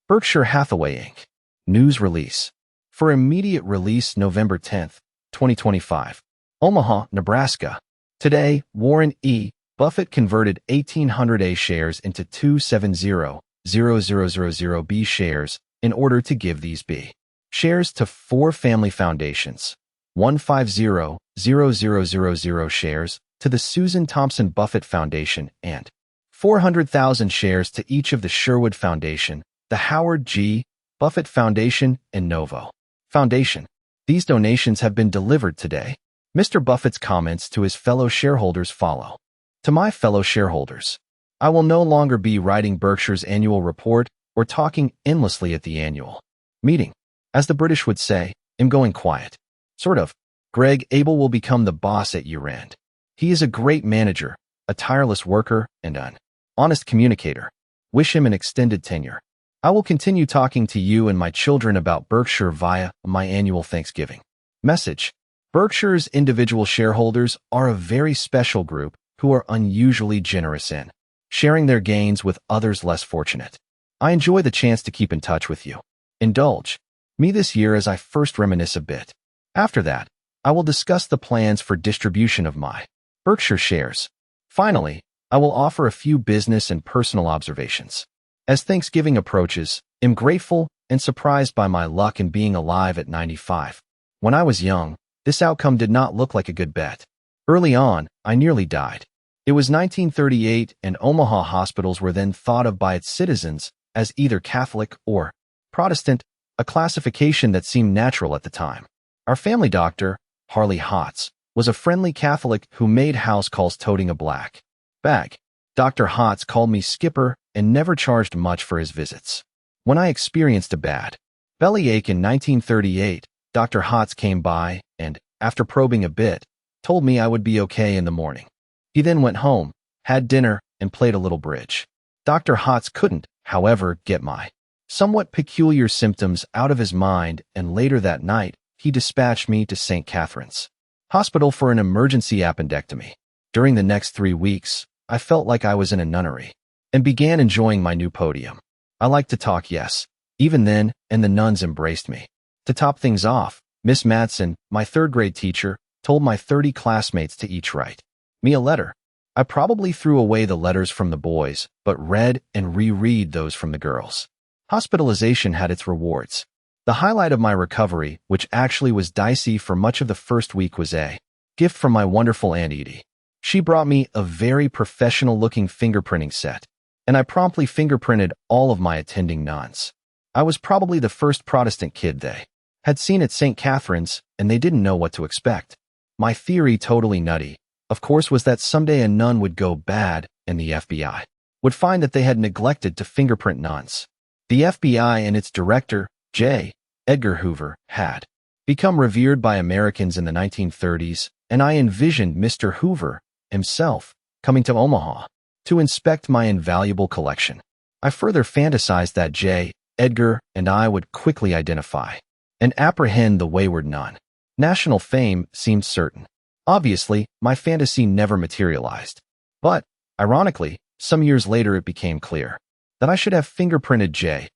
Berkshire Hathaway Inc. News release. For immediate release November 10th, 2025. Omaha, Nebraska. Today, Warren E. Buffett converted 1,800 A shares into 270,000 B shares in order to give these B shares to 4 family foundations. 150,000 shares to the Susan Thompson Buffett Foundation and 400,000 shares to each of the Sherwood Foundation, the Howard G. Buffett Foundation, and Novo Foundation. These donations have been delivered today. Mr. Buffett's comments to his fellow shareholders follow. To my fellow shareholders, I will no longer be writing Berkshire's annual report or talking endlessly at the annual meeting. As the British would say, I'm going quiet. Sort of. Greg Abel will become the boss at year-end. He is a great manager, a tireless worker, and an honest communicator. Wish him an extended tenure. I will continue talking to you and my children about Berkshire via my annual Thanksgiving message. Berkshire's individual shareholders are a very special group who are unusually generous in sharing their gains with others less fortunate. I enjoy the chance to keep in touch with you. Indulge me this year as I first reminisce a bit. After that, I will discuss the plans for distribution of my Berkshire shares. Finally, I will offer a few business and personal observations. As Thanksgiving approaches, I'm grateful and surprised by my luck in being alive at 95. When I was young, this outcome did not look like a good bet. Early on, I nearly died. It was 1938 and Omaha hospitals were then thought of by its citizens as either Catholic or Protestant, a classification that seemed natural at the time. Our family doctor, Harley Hotz, was a friendly Catholic who made house calls toting a black bag. Dr. Hotz called me Skipper and never charged much for his visits. When I experienced a bad bellyache in 1938, Dr. Hotz came by and, after probing a bit, told me I would be okay in the morning. He then went home, had dinner, and played a little bridge. Dr. Hotz couldn't, however, get my somewhat peculiar symptoms out of his mind, and later that night, he dispatched me to St. Catherine's Hospital for an emergency appendectomy. During the next 3 weeks, I felt like I was in a nunnery and began enjoying my new podium. I liked to talk, yes, even then, and the nuns embraced me. To top things off, Miss Madsen, my 3rd grade teacher, told my 30 classmates to each write me a letter. I probably threw away the letters from the boys, but read and reread those from the girls. Hospitalization had its rewards. The highlight of my recovery, which actually was dicey for much of the first week, was a gift from my wonderful Aunt Edie. She brought me a very professional-looking fingerprinting set, and I promptly fingerprinted all of my attending nuns. I was probably the first Protestant kid they had seen at St. Catherine's, and they didn't know what to expect. My theory, totally nutty, of course, was that someday a nun would go bad and the FBI would find that they had neglected to fingerprint nuns. The FBI and its director, J. Edgar Hoover, had become revered by Americans in the 1930s, and I envisioned Mr. Hoover himself coming to Omaha to inspect my invaluable collection. I further fantasized that J. Edgar and I would quickly identify and apprehend the wayward nun. National fame seemed certain. Obviously, my fantasy never materialized. But, ironically, some years later it became clear that I should have fingerprinted J.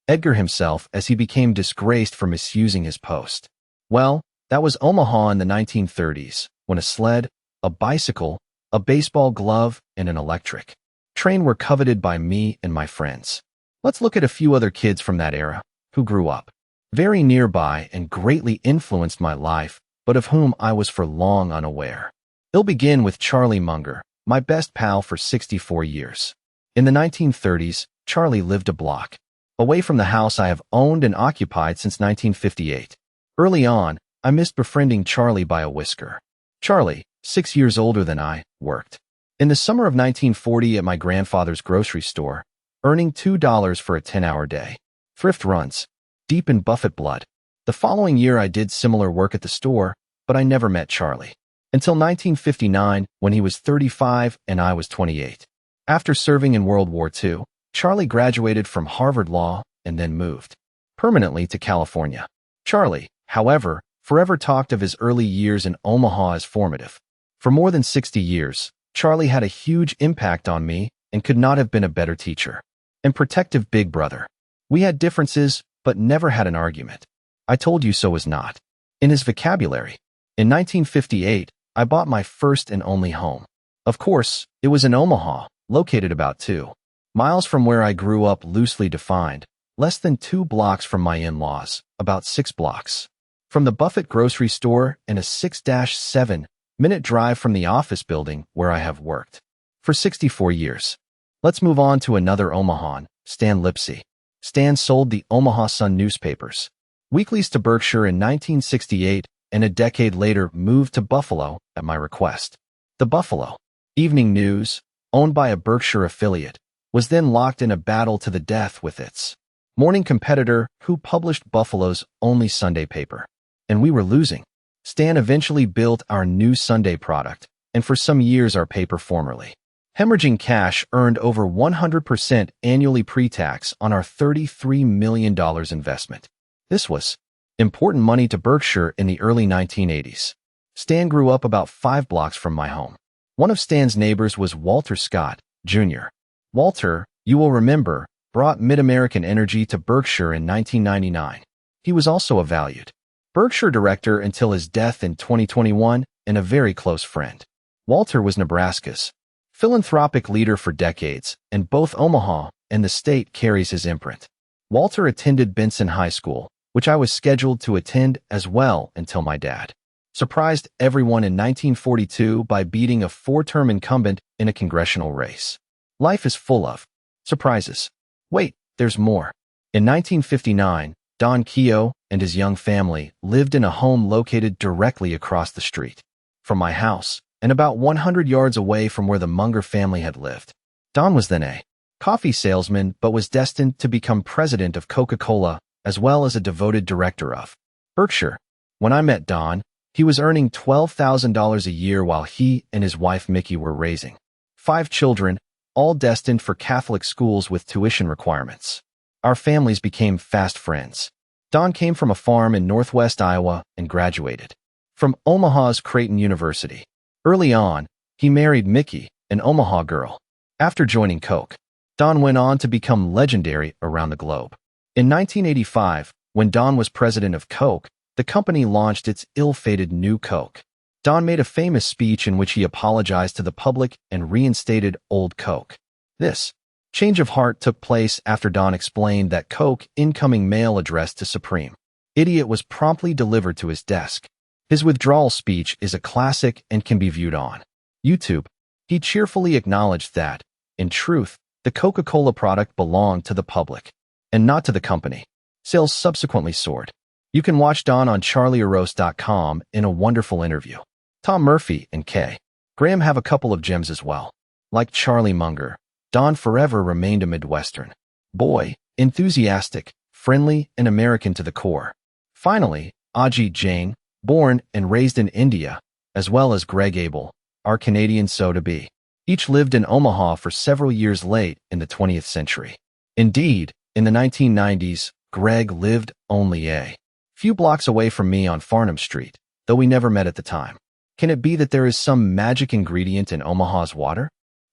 Edgar himself as he became disgraced for misusing his post. Well, that was Omaha in the 1930s, when a sled, a bicycle, a baseball glove, and an electric train were coveted by me and my friends. Let's look at a few other kids from that era who grew up very nearby and greatly influenced my life, but of whom I was for long unaware. It'll begin with Charlie Munger, my best pal for 64 years. In the 1930s, Charlie lived a block away from the house I have owned and occupied since 1958. Early on, I missed befriending Charlie by a whisker. Charlie, 6 years older than I, worked in the summer of 1940 at my grandfather's grocery store, earning $2 for a 10-hour day. Thrift runs deep in Buffett blood. The following year I did similar work at the store, but I never met Charlie until 1959, when he was 35 and I was 28. After serving in World War II, Charlie graduated from Harvard Law and then moved permanently to California. Charlie, however, forever talked of his early years in Omaha as formative. For more than 60 years, Charlie had a huge impact on me and could not have been a better teacher and protective big brother. We had differences, but never had an argument. I told you so was not in his vocabulary. In 1958, I bought my first and only home. Of course, it was in Omaha, located about 2 miles from where I grew up, loosely defined, less than 2 blocks from my in-laws, about 6 blocks from the Buffett grocery store, and a 6-7-minute drive from the office building where I have worked for 64 years. Let's move on to another Omahan, Stan Lipsey. Stan sold the Omaha Sun newspapers, weeklies to Berkshire in 1968, and a decade later moved to Buffalo at my request. The Buffalo Evening News, owned by a Berkshire affiliate, was then locked in a battle to the death with its morning competitor, who published Buffalo's only Sunday paper. And we were losing. Stan eventually built our new Sunday product, and for some years our paper formerly hemorrhaging cash earned over 100% annually pre-tax on our $33 million investment. This was important money to Berkshire in the early 1980s. Stan grew up about 5 blocks from my home. One of Stan's neighbors was Walter Scott, Jr. Walter, you will remember, brought Mid-American Energy to Berkshire in 1999. He was also a valued Berkshire director until his death in 2021 and a very close friend. Walter was Nebraska's philanthropic leader for decades, and both Omaha and the state carries his imprint. Walter attended Benson High School, which I was scheduled to attend as well until my dad surprised everyone in 1942 by beating a 4-term incumbent in a congressional race. Life is full of surprises. Wait, there's more. In 1959, Don Keogh and his young family lived in a home located directly across the street from my house and about 100 yards away from where the Munger family had lived. Don was then a coffee salesman but was destined to become president of Coca-Cola as well as a devoted director of Berkshire. When I met Don, he was earning $12,000 a year while he and his wife Mickey were raising 5 children, all destined for Catholic schools with tuition requirements. Our families became fast friends. Don came from a farm in northwest Iowa and graduated from Omaha's Creighton University. Early on, he married Mickey, an Omaha girl. After joining Coke, Don went on to become legendary around the globe. In 1985, when Don was president of Coke, the company launched its ill-fated new Coke. Don made a famous speech in which he apologized to the public and reinstated old Coke. This change of heart took place after Don explained that Coke incoming mail addressed to Supreme Idiot was promptly delivered to his desk. His withdrawal speech is a classic and can be viewed on YouTube. He cheerfully acknowledged that, in truth, the Coca-Cola product belonged to the public and not to the company. Sales subsequently soared. You can watch Don on charliearost.com in a wonderful interview. Tom Murphy and K. Graham have a couple of gems as well. Like Charlie Munger, Don forever remained a Midwestern boy, enthusiastic, friendly, and American to the core. Finally, Ajit Jain, born and raised in India, as well as Greg Abel, are Canadian so-to-be. Each lived in Omaha for several years late in the 20th century. Indeed, in the 1990s, Greg lived only a few blocks away from me on Farnham Street, though we never met at the time. Can it be that there is some magic ingredient in Omaha's water?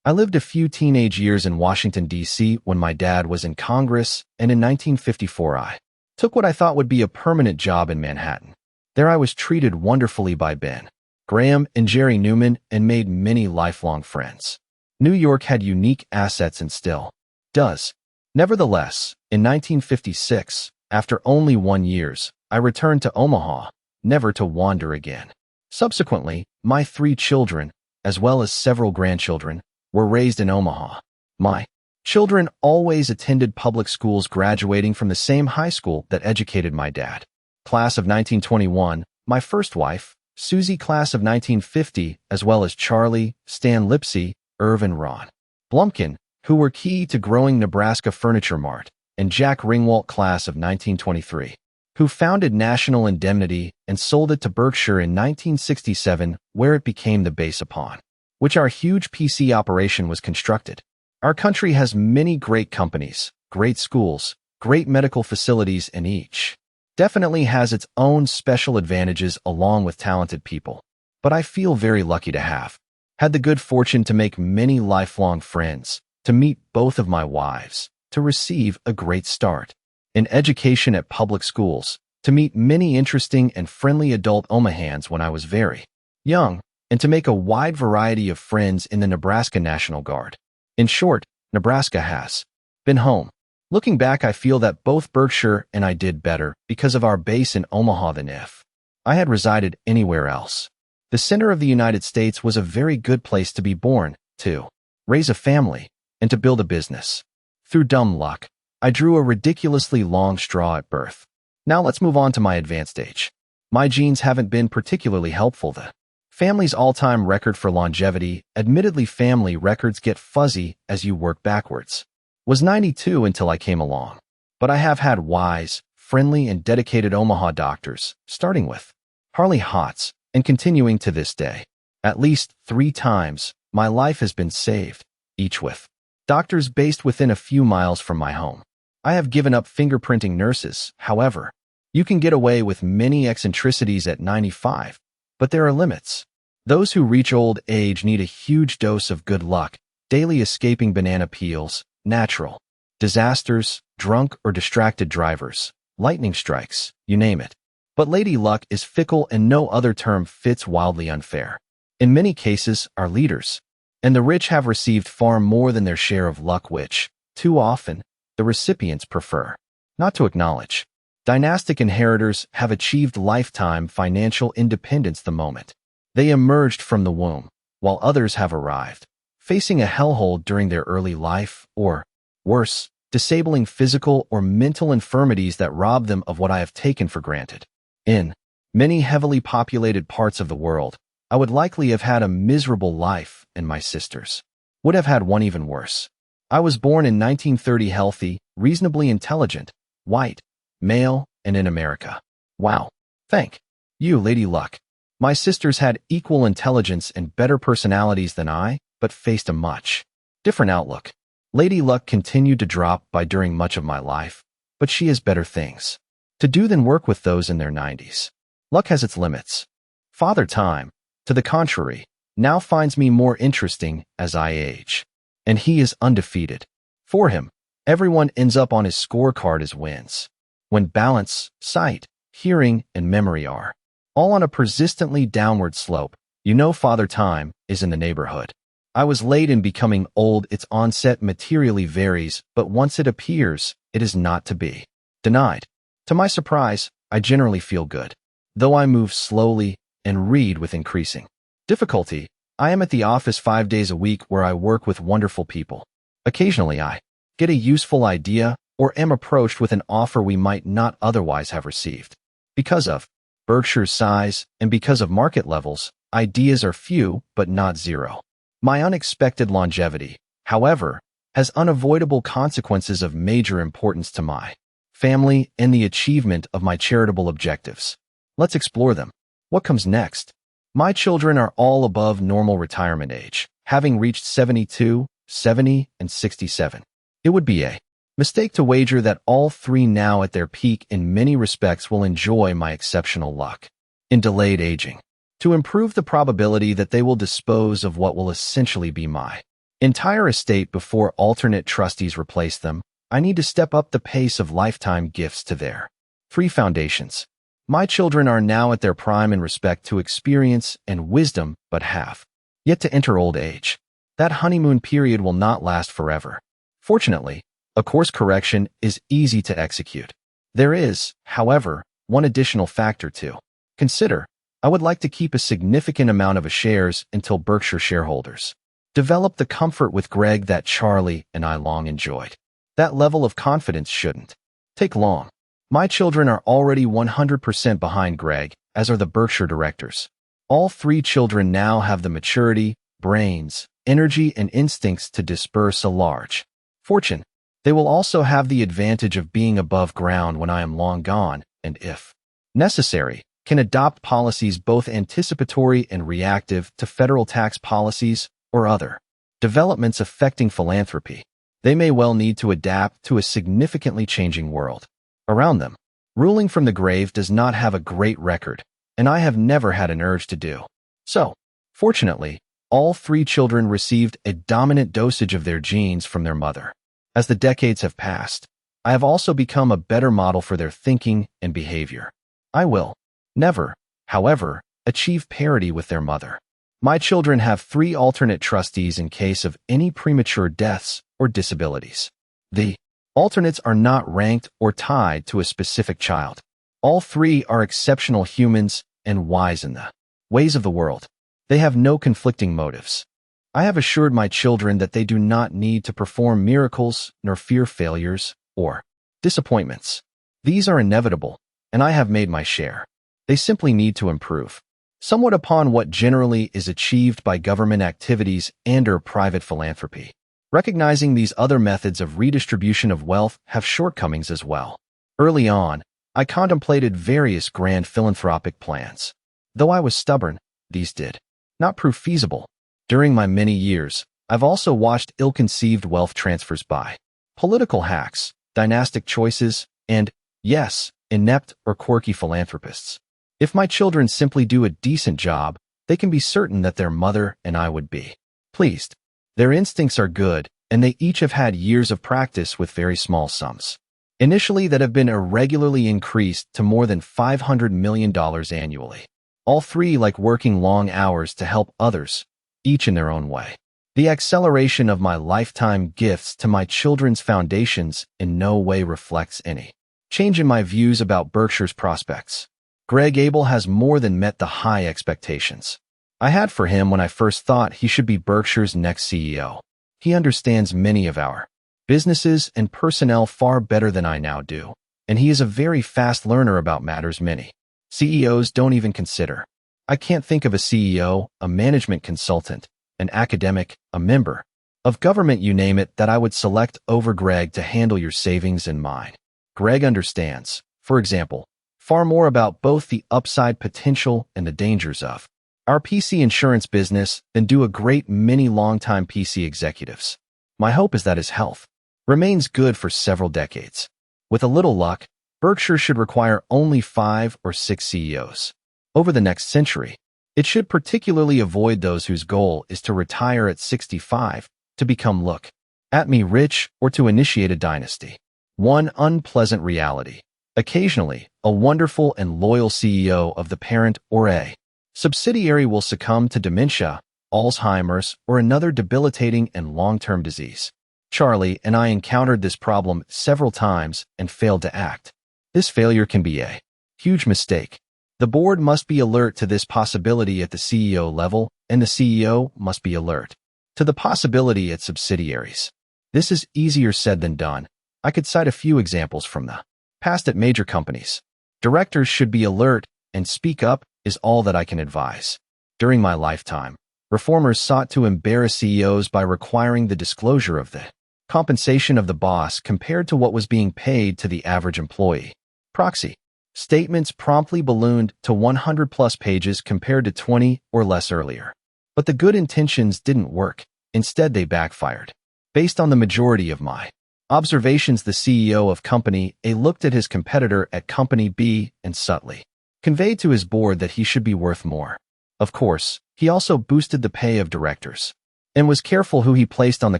I lived a few teenage years in Washington, D.C. when my dad was in Congress, and in 1954 I took what I thought would be a permanent job in Manhattan. There I was treated wonderfully by Ben Graham and Jerry Newman and made many lifelong friends. New York had unique assets and still does. Nevertheless, in 1956, after only 1 year, I returned to Omaha, never to wander again. Subsequently, my 3 children, as well as several grandchildren, were raised in Omaha. My children always attended public schools, graduating from the same high school that educated my dad. Class of 1921, my first wife, Susie, class of 1950, as well as Charlie, Stan Lipsey, Irv and Ron Blumkin, who were key to growing Nebraska Furniture Mart, and Jack Ringwalt, class of 1923, who founded National Indemnity and sold it to Berkshire in 1967, where it became the base upon which our huge PC operation was constructed. Our country has many great companies, great schools, great medical facilities, and each definitely has its own special advantages along with talented people. But I feel very lucky to have had the good fortune to make many lifelong friends, to meet both of my wives, to receive a great start in education at public schools, to meet many interesting and friendly adult Omahans when I was very young, and to make a wide variety of friends in the Nebraska National Guard. In short, Nebraska has been home. Looking back, I feel that both Berkshire and I did better because of our base in Omaha than if I had resided anywhere else. The center of the United States was a very good place to be born, to raise a family, and to build a business. Through dumb luck, I drew a ridiculously long straw at birth. Now let's move on to my advanced age. My genes haven't been particularly helpful. The family's all-time record for longevity, admittedly family records get fuzzy as you work backwards, was 92 until I came along. But I have had wise, friendly, and dedicated Omaha doctors, starting with Harley Hotz, and continuing to this day. At least 3 times, my life has been saved, each with doctors based within a few miles from my home. I have given up fingerprinting nurses, however. You can get away with many eccentricities at 95, but there are limits. Those who reach old age need a huge dose of good luck, daily escaping banana peels, natural disasters, drunk or distracted drivers, lightning strikes, you name it. But Lady Luck is fickle and no other term fits wildly unfair. In many cases, our leaders and the rich have received far more than their share of luck which, too often, the recipients prefer not to acknowledge. Dynastic inheritors have achieved lifetime financial independence the moment they emerged from the womb, while others have arrived, facing a hellhole during their early life, or, worse, disabling physical or mental infirmities that rob them of what I have taken for granted. In many heavily populated parts of the world, I would likely have had a miserable life, and my sisters would have had one even worse. I was born in 1930 healthy, reasonably intelligent, white, male, and in America. Wow. Thank you, Lady Luck. My sisters had equal intelligence and better personalities than I, but faced a much different outlook. Lady Luck continued to drop by during much of my life, but she has better things to do than work with those in their 90s. Luck has its limits. Father Time, to the contrary, now finds me more interesting as I age. And he is undefeated. For him, everyone ends up on his scorecard as wins, when balance, sight, hearing, and memory are all on a persistently downward slope. You know Father Time is in the neighborhood. I was late in becoming old. Its onset materially varies, but once it appears, it is not to be denied. To my surprise, I generally feel good. Though I move slowly and read with increasing difficulty, I am at the office 5 days a week where I work with wonderful people. Occasionally I get a useful idea or am approached with an offer we might not otherwise have received. Because of Berkshire's size and because of market levels, ideas are few but not zero. My unexpected longevity, however, has unavoidable consequences of major importance to my family and the achievement of my charitable objectives. Let's explore them. What comes next? My children are all above normal retirement age, having reached 72, 70, and 67. It would be a mistake to wager that all 3 now at their peak in many respects will enjoy my exceptional luck in delayed aging. To improve the probability that they will dispose of what will essentially be my entire estate before alternate trustees replace them, I need to step up the pace of lifetime gifts to their 3 foundations. My children are now at their prime in respect to experience and wisdom, but have yet to enter old age. That honeymoon period will not last forever. Fortunately, a course correction is easy to execute. There is, however, one additional factor to consider. I would like to keep a significant amount of shares until Berkshire shareholders develop the comfort with Greg that Charlie and I long enjoyed. That level of confidence shouldn't take long. My children are already 100% behind Greg, as are the Berkshire directors. All 3 children now have the maturity, brains, energy, and instincts to disperse a large fortune. They will also have the advantage of being above ground when I am long gone, and if necessary, can adopt policies both anticipatory and reactive to federal tax policies or other developments affecting philanthropy. They may well need to adapt to a significantly changing world around them. Ruling from the grave does not have a great record, and I have never had an urge to do so. Fortunately, all 3 children received a dominant dosage of their genes from their mother. As the decades have passed, I have also become a better model for their thinking and behavior. I will never, however, achieve parity with their mother. My children have 3 alternate trustees in case of any premature deaths or disabilities. The alternates are not ranked or tied to a specific child. All 3 are exceptional humans and wise in the ways of the world. They have no conflicting motives. I have assured my children that they do not need to perform miracles nor fear failures or disappointments. These are inevitable, and I have made my share. They simply need to improve somewhat upon what generally is achieved by government activities and/or private philanthropy. Recognizing these other methods of redistribution of wealth have shortcomings as well. Early on, I contemplated various grand philanthropic plans. Though I was stubborn, these did not prove feasible. During my many years, I've also watched ill-conceived wealth transfers by political hacks, dynastic choices, and, yes, inept or quirky philanthropists. If my children simply do a decent job, they can be certain that their mother and I would be pleased. Their instincts are good, and they each have had years of practice with very small sums, initially that have been irregularly increased to more than $500 million annually. All 3 like working long hours to help others, each in their own way. The acceleration of my lifetime gifts to my children's foundations in no way reflects any change in my views about Berkshire's prospects. Greg Abel has more than met the high expectations I had for him when I first thought he should be Berkshire's next CEO. He understands many of our businesses and personnel far better than I now do, and he is a very fast learner about matters many CEOs don't even consider. I can't think of a CEO, a management consultant, an academic, a member of government, you name it, that I would select over Greg to handle your savings and mine. Greg understands, for example, far more about both the upside potential and the dangers of our PC insurance business than do a great many longtime PC executives. My hope is that his health remains good for several decades. With a little luck, Berkshire should require only 5 or 6 CEOs over the next century. It should particularly avoid those whose goal is to retire at 65, to become look at me rich, or to initiate a dynasty. One unpleasant reality: occasionally, a wonderful and loyal CEO of the parent or a subsidiary will succumb to dementia, Alzheimer's, or another debilitating and long-term disease. Charlie and I encountered this problem several times and failed to act. This failure can be a huge mistake. The board must be alert to this possibility at the CEO level, and the CEO must be alert to the possibility at subsidiaries. This is easier said than done. I could cite a few examples from the past at major companies. Directors should be alert, and speak up is all that I can advise. During my lifetime, reformers sought to embarrass CEOs by requiring the disclosure of the compensation of the boss compared to what was being paid to the average employee. Proxy statements promptly ballooned to 100-plus pages compared to 20 or less earlier. But the good intentions didn't work. Instead, they backfired. Based on the majority of my observations, the CEO of Company A looked at his competitor at Company B and subtly conveyed to his board that he should be worth more. Of course, he also boosted the pay of directors and was careful who he placed on the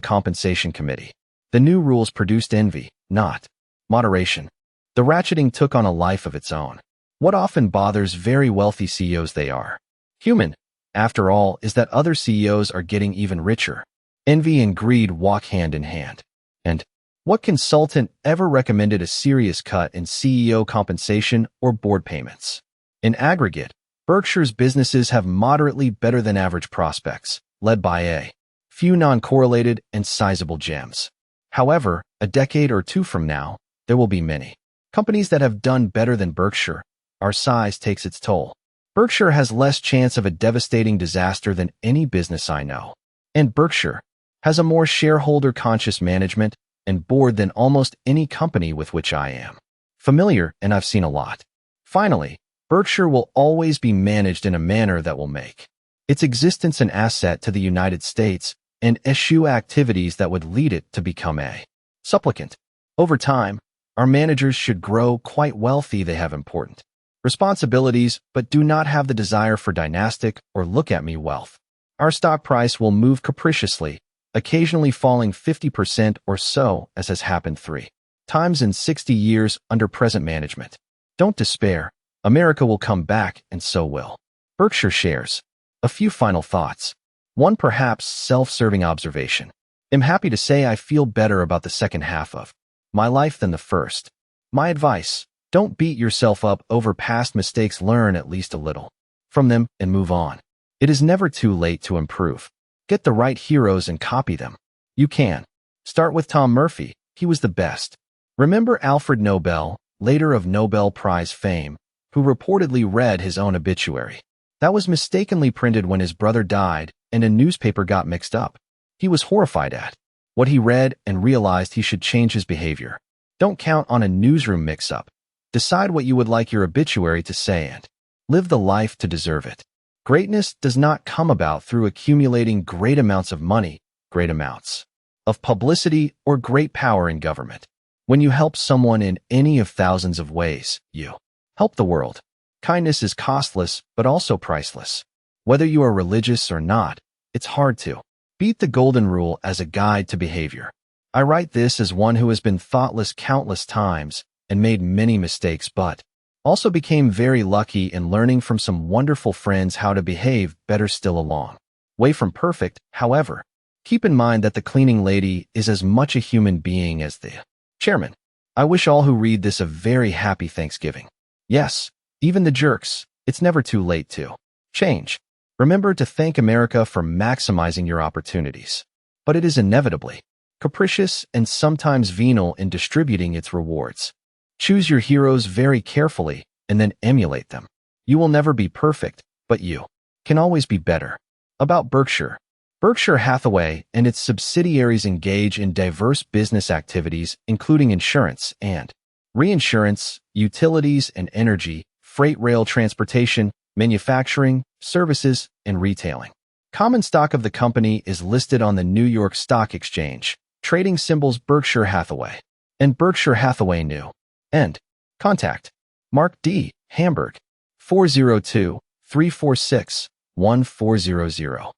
compensation committee. The new rules produced envy, not moderation. The ratcheting took on a life of its own. What often bothers very wealthy CEOs, they are human, after all, is that other CEOs are getting even richer. Envy and greed walk hand in hand. And what consultant ever recommended a serious cut in CEO compensation or board payments? In aggregate, Berkshire's businesses have moderately better than average prospects, led by a few non-correlated and sizable gems. However, a decade or two from now, there will be many companies that have done better than Berkshire. Our size takes its toll. Berkshire has less chance of a devastating disaster than any business I know. And Berkshire has a more shareholder-conscious management and board than almost any company with which I am familiar, and I've seen a lot. Finally, Berkshire will always be managed in a manner that will make its existence an asset to the United States and eschew activities that would lead it to become a supplicant. Over time, our managers should grow quite wealthy. They have important responsibilities, but do not have the desire for dynastic or look-at-me wealth. Our stock price will move capriciously, occasionally falling 50% or so, as has happened 3 times in 60 years under present management. Don't despair. America will come back, and so will Berkshire shares. A few final thoughts. One perhaps self-serving observation. I'm happy to say I feel better about the second half of my life than the first. My advice: don't beat yourself up over past mistakes. Learn at least a little from them and move on. It is never too late to improve. Get the right heroes and copy them. You can. Start with Tom Murphy. He was the best. Remember Alfred Nobel, later of Nobel Prize fame, who reportedly read his own obituary. That was mistakenly printed when his brother died, and a newspaper got mixed up. He was horrified at what he read and realized he should change his behavior. Don't count on a newsroom mix-up. Decide what you would like your obituary to say and live the life to deserve it. Greatness does not come about through accumulating great amounts of money, great amounts of publicity, or great power in government. When you help someone in any of thousands of ways, you help the world. Kindness is costless, but also priceless. Whether you are religious or not, it's hard to beat the golden rule as a guide to behavior. I write this as one who has been thoughtless countless times and made many mistakes, but also became very lucky in learning from some wonderful friends how to behave better. Still a long way from perfect, however. Keep in mind that the cleaning lady is as much a human being as the chairman. I wish all who read this a very happy Thanksgiving. Yes, even the jerks, it's never too late to change. Remember to thank America for maximizing your opportunities. But it is inevitably capricious and sometimes venal in distributing its rewards. Choose your heroes very carefully and then emulate them. You will never be perfect, but you can always be better. About Berkshire. Berkshire Hathaway and its subsidiaries engage in diverse business activities, including insurance and reinsurance, utilities and energy, freight rail transportation, manufacturing, services, and retailing. Common stock of the company is listed on the New York Stock Exchange, trading symbols Berkshire Hathaway and Berkshire Hathaway New. End. Contact: Mark D., Hamburg, 402-346-1400.